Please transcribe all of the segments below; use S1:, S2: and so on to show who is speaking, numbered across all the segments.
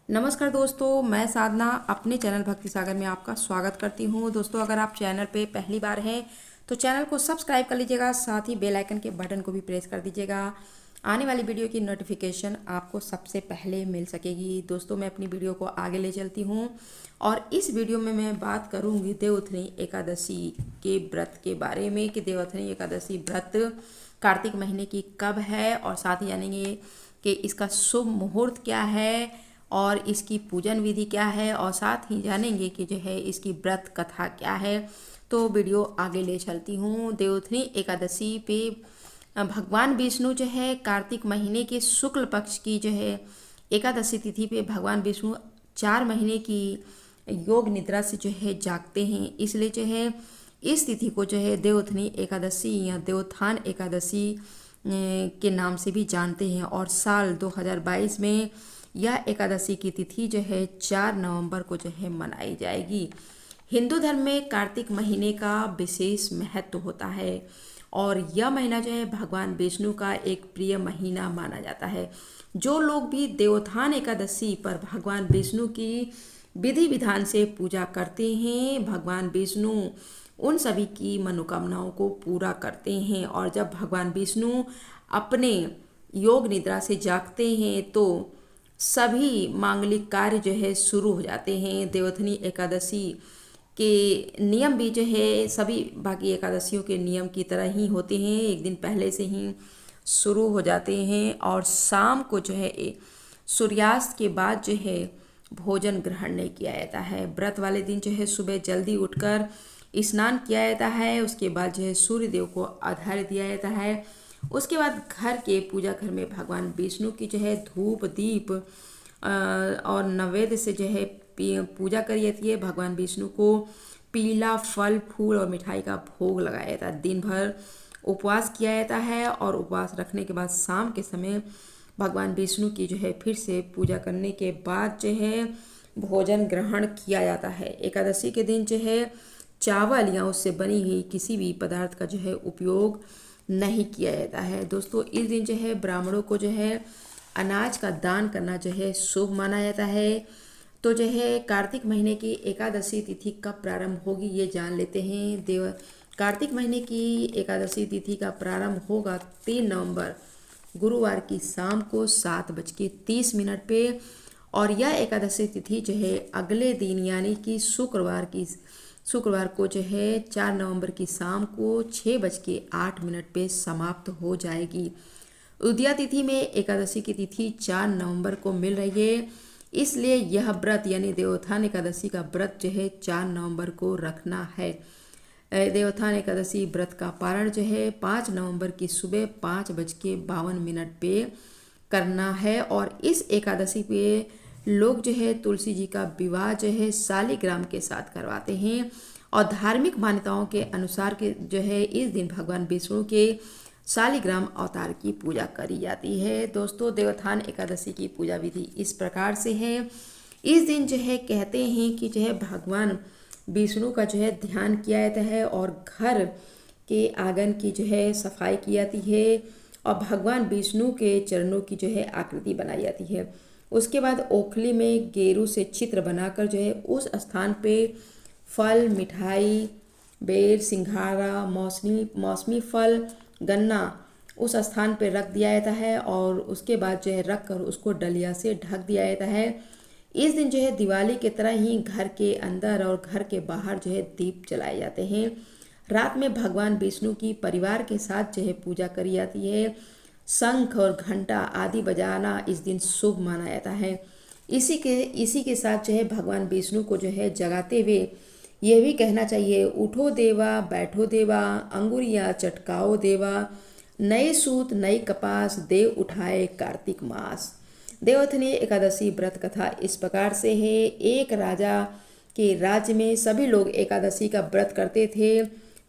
S1: नमस्कार दोस्तों, मैं साधना अपने चैनल भक्ति सागर में आपका स्वागत करती हूँ। दोस्तों, अगर आप चैनल पे पहली बार हैं तो चैनल को सब्सक्राइब कर लीजिएगा, साथ ही बेल आइकन के बटन को भी प्रेस कर दीजिएगा। आने वाली वीडियो की नोटिफिकेशन आपको सबसे पहले मिल सकेगी। दोस्तों, मैं अपनी वीडियो को आगे ले चलती हूँ और इस वीडियो में मैं बात करूँगी देवउठनी एकादशी के व्रत के बारे में कि देवउठनी एकादशी व्रत कार्तिक महीने की कब है, और साथ ही जानेंगे कि इसका शुभ मुहूर्त क्या है और इसकी पूजन विधि क्या है, और साथ ही जानेंगे कि जो है इसकी व्रत कथा क्या है। तो वीडियो आगे ले चलती हूँ। देवउठनी एकादशी पे भगवान विष्णु जो है कार्तिक महीने के शुक्ल पक्ष की जो है एकादशी तिथि पे भगवान विष्णु 4 महीने की योग निद्रा से जो है जागते हैं। इसलिए जो है इस तिथि को जो है देवउठनी एकादशी या देवोत्थान एकादशी के नाम से भी जानते हैं। और साल 2022 में यह एकादशी की तिथि जो है 4 नवंबर को जो है मनाई जाएगी। हिंदू धर्म में कार्तिक महीने का विशेष महत्व होता है और यह महीना जो है भगवान विष्णु का एक प्रिय महीना माना जाता है। जो लोग भी देवोत्थान एकादशी पर भगवान विष्णु की विधि विधान से पूजा करते हैं, भगवान विष्णु उन सभी की मनोकामनाओं को पूरा करते हैं। और जब भगवान विष्णु अपने योग निद्रा से जागते हैं तो सभी मांगलिक कार्य जो है शुरू हो जाते हैं। देवउठनी एकादशी के नियम भी जो है सभी बाकी एकादशियों के नियम की तरह ही होते हैं। एक दिन पहले से ही शुरू हो जाते हैं और शाम को जो है सूर्यास्त के बाद जो है भोजन ग्रहण नहीं किया जाता है। व्रत वाले दिन जो है सुबह जल्दी उठकर स्नान किया जाता है। उसके बाद जो है सूर्य देव को अर्घ्य दिया जाता है। उसके बाद घर के पूजा घर में भगवान विष्णु की जो है धूप दीप और नैवेद्य से जो है पूजा करी जाती है। भगवान विष्णु को पीला फल फूल और मिठाई का भोग लगाया जाता है। दिन भर उपवास किया जाता है और उपवास रखने के बाद शाम के समय भगवान विष्णु की जो है फिर से पूजा करने के बाद जो है भोजन ग्रहण किया जाता है। एकादशी के दिन जो है चावल या उससे बनी हुई किसी भी पदार्थ का जो है उपयोग नहीं किया जाता है। दोस्तों, इस दिन जो है ब्राह्मणों को जो है अनाज का दान करना जो है शुभ माना जाता है। तो जो है कार्तिक महीने की एकादशी तिथि कब प्रारंभ होगी ये जान लेते हैं। कार्तिक महीने की एकादशी तिथि का प्रारंभ होगा 3 नवंबर गुरुवार की शाम को 7:30 पे, और यह एकादशी तिथि जो है अगले दिन यानी कि शुक्रवार को जो है 4 नवंबर की शाम को 6:08 पे समाप्त हो जाएगी। उदया तिथि में एकादशी की तिथि 4 नवंबर को मिल रही है, इसलिए यह व्रत यानी देवोत्थान एकादशी का व्रत जो है 4 नवंबर को रखना है। देवोत्थान एकादशी व्रत का पारण जो है 5 नवंबर की सुबह 5:52 पे करना है। और इस एकादशी पे लोग जो है तुलसी जी का विवाह जो है शालिग्राम के साथ करवाते हैं। और धार्मिक मान्यताओं के अनुसार के जो है इस दिन भगवान विष्णु के शालिग्राम अवतार की पूजा करी जाती है। दोस्तों, देवोत्थान एकादशी की पूजा विधि इस प्रकार से है। इस दिन जो है कहते हैं कि जो है भगवान विष्णु का जो है ध्यान किया जाता है और घर के आंगन की जो है सफाई की जाती है और भगवान विष्णु के चरणों की जो है आकृति बनाई जाती है। उसके बाद ओखली में गेरू से चित्र बनाकर जो है उस स्थान पे फल मिठाई बेर सिंघाड़ा मौसमी फल गन्ना उस स्थान पे रख दिया जाता है और उसके बाद जो है रख कर उसको डलिया से ढक दिया जाता है। इस दिन जो है दिवाली की तरह ही घर के अंदर और घर के बाहर जो है दीप जलाए जाते हैं। रात में भगवान विष्णु की परिवार के साथ जो है पूजा करी जाती है। शंख और घंटा आदि बजाना इस दिन शुभ माना जाता है। इसी के साथ जो है भगवान विष्णु को जो है जगाते हुए यह भी कहना चाहिए, उठो देवा बैठो देवा अंगुरियाँ चटकाओ देवा, नए सूत नई कपास देव उठाए कार्तिक मास। देवउठनी एकादशी व्रत कथा इस प्रकार से है। एक राजा के राज्य में सभी लोग एकादशी का व्रत करते थे।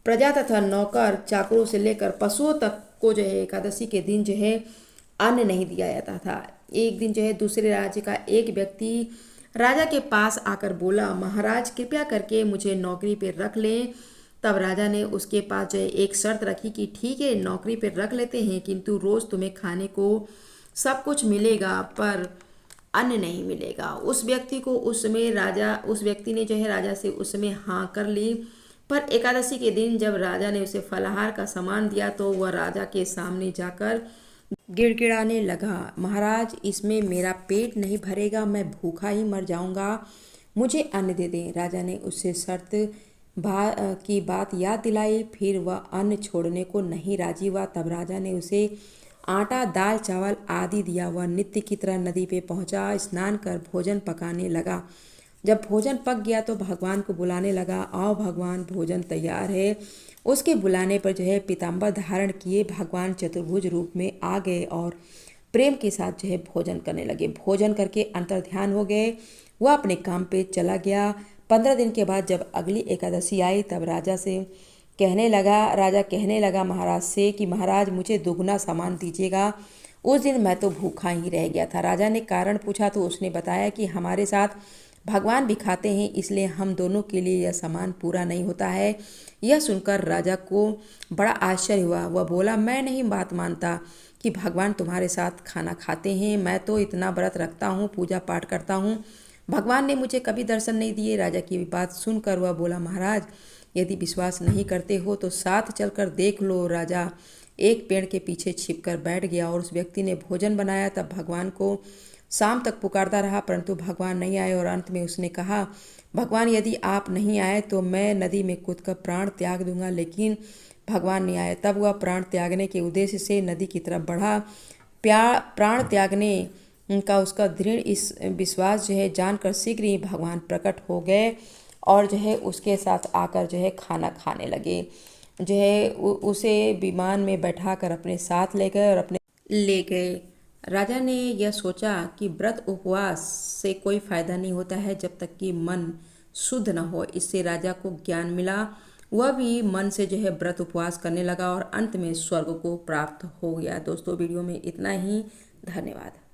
S1: प्रजा तथा नौकर चाकरों से लेकर पशुओं तक को जो है एकादशी के दिन जो है अन्न नहीं दिया जाता था। एक दिन जो है दूसरे राज्य का एक व्यक्ति राजा के पास आकर बोला, महाराज कृपया करके मुझे नौकरी पे रख लें। तब राजा ने उसके पास जो है एक शर्त रखी कि ठीक है नौकरी पे रख लेते हैं, किंतु रोज तुम्हें खाने को सब कुछ मिलेगा, पर अन्न नहीं मिलेगा। उस व्यक्ति को उस समय उस व्यक्ति ने जो है राजा से उस समय हाँ कर ली। पर एकादशी के दिन जब राजा ने उसे फलाहार का सामान दिया तो वह राजा के सामने जाकर गिड़गिड़ाने लगा, महाराज इसमें मेरा पेट नहीं भरेगा, मैं भूखा ही मर जाऊंगा, मुझे अन्न दे दें। राजा ने उससे शर्त की बात याद दिलाई, फिर वह अन्न छोड़ने को नहीं राजी हुआ। तब राजा ने उसे आटा, दाल, चावल आदि दिया। वह नित्य की तरह नदी पे पहुंचा, स्नान कर भोजन पकाने लगा। जब भोजन पक गया तो भगवान को बुलाने लगा, आओ भगवान भोजन तैयार है। उसके बुलाने पर जो है पीताम्बर धारण किए भगवान चतुर्भुज रूप में आ गए और प्रेम के साथ जो है भोजन करने लगे। भोजन करके अंतर्ध्यान हो गए, वह अपने काम पे चला गया। 15 दिन के बाद जब अगली एकादशी आई तब राजा कहने लगा महाराज से कि महाराज मुझे दुगना सामान दीजिएगा, उस दिन मैं तो भूखा ही रह गया था। राजा ने कारण पूछा तो उसने बताया कि हमारे साथ भगवान भी खाते हैं, इसलिए हम दोनों के लिए यह सामान पूरा नहीं होता है। यह सुनकर राजा को बड़ा आश्चर्य हुआ। वह बोला, मैं नहीं बात मानता कि भगवान तुम्हारे साथ खाना खाते हैं, मैं तो इतना व्रत रखता हूँ, पूजा पाठ करता हूँ, भगवान ने मुझे कभी दर्शन नहीं दिए। राजा की बात सुनकर वह बोला, महाराज यदि विश्वास नहीं करते हो तो साथ चलकर देख लो। राजा एक पेड़ के पीछे छिपकर बैठ गया और उस व्यक्ति ने भोजन बनाया। तब भगवान को शाम तक पुकारता रहा परंतु भगवान नहीं आए और अंत में उसने कहा, भगवान यदि आप नहीं आए तो मैं नदी में कूद कर प्राण त्याग दूंगा। लेकिन भगवान नहीं आए। तब वह प्राण त्यागने के उद्देश्य से नदी की तरफ बढ़ा। प्राण त्यागने का उसका दृढ़ इस विश्वास जो है जानकर शीघ्र ही भगवान प्रकट हो गए और जो है उसके साथ आकर जो है खाना खाने लगे। जो है उसे विमान में बैठाकर अपने साथ ले गए और अपने ले गए। राजा ने यह सोचा कि व्रत उपवास से कोई फायदा नहीं होता है जब तक कि मन शुद्ध न हो। इससे राजा को ज्ञान मिला, वह भी मन से जो है व्रत उपवास करने लगा और अंत में स्वर्ग को प्राप्त हो गया। दोस्तों वीडियो में इतना ही, धन्यवाद।